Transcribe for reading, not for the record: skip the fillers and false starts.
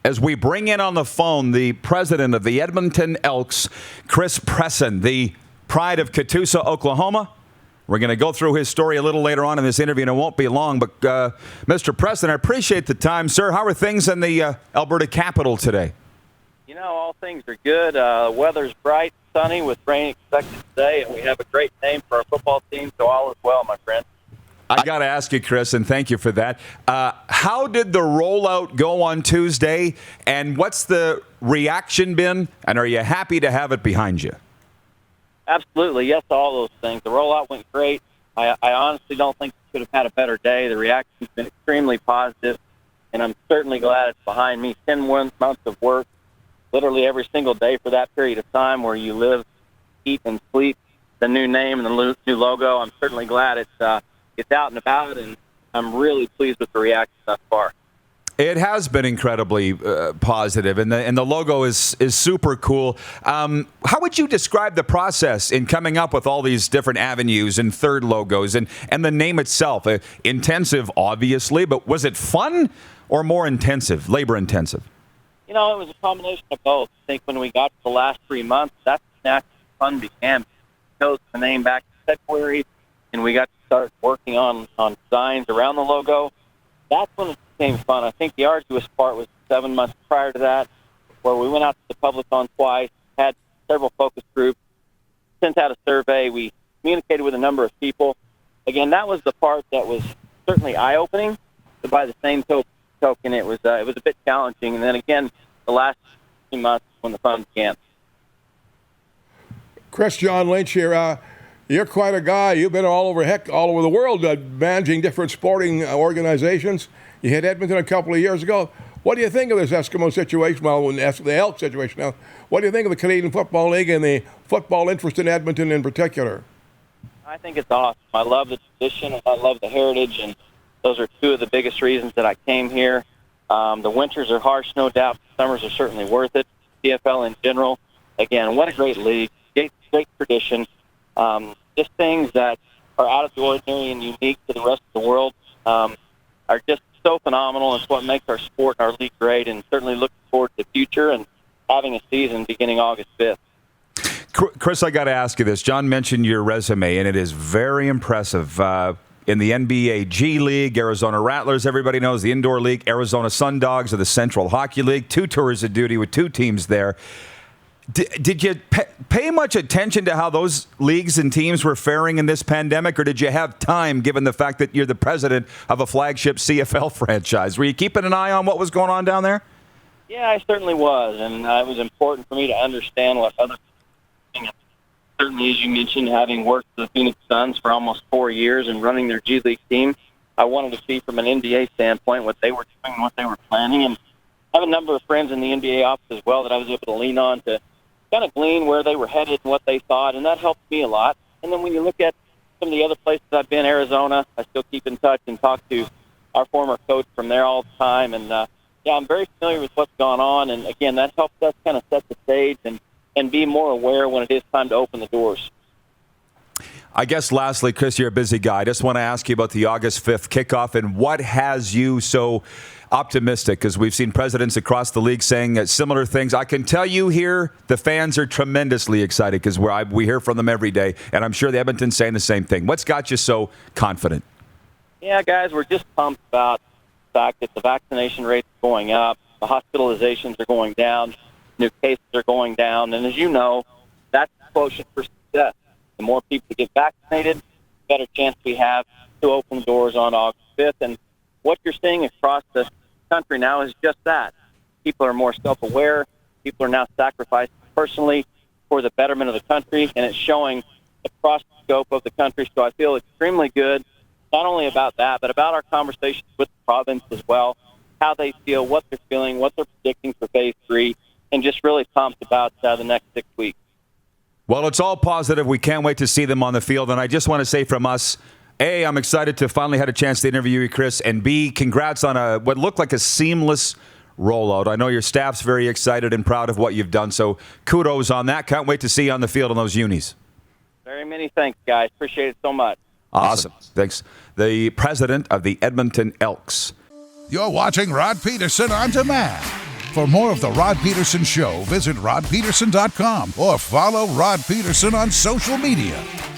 as we bring in on the phone the president of the Edmonton Elks, Presson, the pride of Catoosa, Oklahoma. We're going to go through his story a little later on in this interview, and it won't be long. But, Mr. Presson, I appreciate the time, sir. How are things in the Alberta capital today? You know, all things are good. Weather's bright, sunny, with rain expected today, and we have a great name for our football team, so all is well, my friend. I got to ask you, Chris, and thank you for that. How did the rollout go on Tuesday, and what's the reaction been, and are you happy to have it behind you? Absolutely, yes to all those things. The rollout went great. I honestly don't think we could have had a better day. The reaction's been extremely positive, and I'm certainly glad it's behind me. 10 months of work, literally every single day for that period of time where you live, eat, and sleep the new name and the new logo. I'm certainly glad it's out and about, and I'm really pleased with the reaction thus far. It has been incredibly positive, and the logo is super cool. How would you describe the process in coming up with all these different avenues and third logos and the name itself? Intensive, obviously, but was it fun or more intensive, labor-intensive? You know, it was a combination of both. I think when we got to the last 3 months, that's when actually fun began. We chose the name back in February, and we got to start working on designs around the logo. That's when it became fun. I think the arduous part was 7 months prior to that, where we went out to the public on twice, had several focus groups, sent out a survey. We communicated with a number of people. Again, that was the part that was certainly eye-opening, but by the same token, it was a bit challenging. And then again, the last 2 months when the fun began. Chris, John Lynch here. You're quite a guy. You've been all over the world managing different sporting organizations. You hit Edmonton a couple of years ago. What do you think of this Eskimo situation? Well, the Elk situation now. What do you think of the Canadian Football League and the football interest in Edmonton in particular? I think it's awesome. I love the tradition and I love the heritage, and those are two of the biggest reasons that I came here. The winters are harsh, no doubt. The summers are certainly worth it. CFL in general. Again, what a great league. Great tradition. Just things that are out of the ordinary and unique to the rest of the world are just so phenomenal. It's what makes our sport and our league great, and certainly looking forward to the future and having a season beginning August 5th. Chris, I got to ask you this. John mentioned your resume, and it is very impressive. In the NBA G League, Arizona Rattlers, everybody knows the indoor league, Arizona Sundogs of the Central Hockey League, 2 tours of duty with 2 teams there. Did you pay much attention to how those leagues and teams were faring in this pandemic, or did you have time, given the fact that you're the president of a flagship CFL franchise? Were you keeping an eye on what was going on down there? Yeah, I certainly was, and it was important for me to understand what other people were doing. Certainly, as you mentioned, having worked for the Phoenix Suns for almost 4 years and running their G League team, I wanted to see from an NBA standpoint what they were doing, what they were planning, and I have a number of friends in the NBA office as well that I was able to lean on to kind of glean where they were headed and what they thought, and that helped me a lot. And then when you look at some of the other places I've been, Arizona, I still keep in touch and talk to our former coach from there all the time. And, I'm very familiar with what's gone on. And, again, that helps us kind of set the stage and be more aware when it is time to open the doors. I guess lastly, Chris, you're a busy guy. I just want to ask you about the August 5th kickoff and what has you so optimistic, because we've seen presidents across the league saying similar things. I can tell you here, the fans are tremendously excited because we hear from them every day, and I'm sure the Edmonton's saying the same thing. What's got you so confident? Yeah, guys, we're just pumped about the fact that the vaccination rate's going up, the hospitalizations are going down, new cases are going down, and as you know, that's the quotient for success. The more people get vaccinated, the better chance we have to open doors on August 5th, and what you're seeing across the country now is just that. People are more self-aware. People are now sacrificing personally for the betterment of the country, and it's showing across the scope of the country. So I feel extremely good, not only about that, but about our conversations with the province as well, how they feel, what they're feeling, what they're predicting for Phase 3, and just really pumped about the next 6 weeks. Well, it's all positive. We can't wait to see them on the field, and I just want to say from us, A, I'm excited to finally had a chance to interview you, Chris, and B, congrats on what looked like a seamless rollout. I know your staff's very excited and proud of what you've done, so kudos on that. Can't wait to see you on the field on those unis. Very many thanks, guys. Appreciate it so much. Awesome. Thanks. The president of the Edmonton Elks. You're watching Rod Pedersen On Demand. For more of The Rod Pedersen Show, visit rodpedersen.com or follow Rod Pedersen on social media.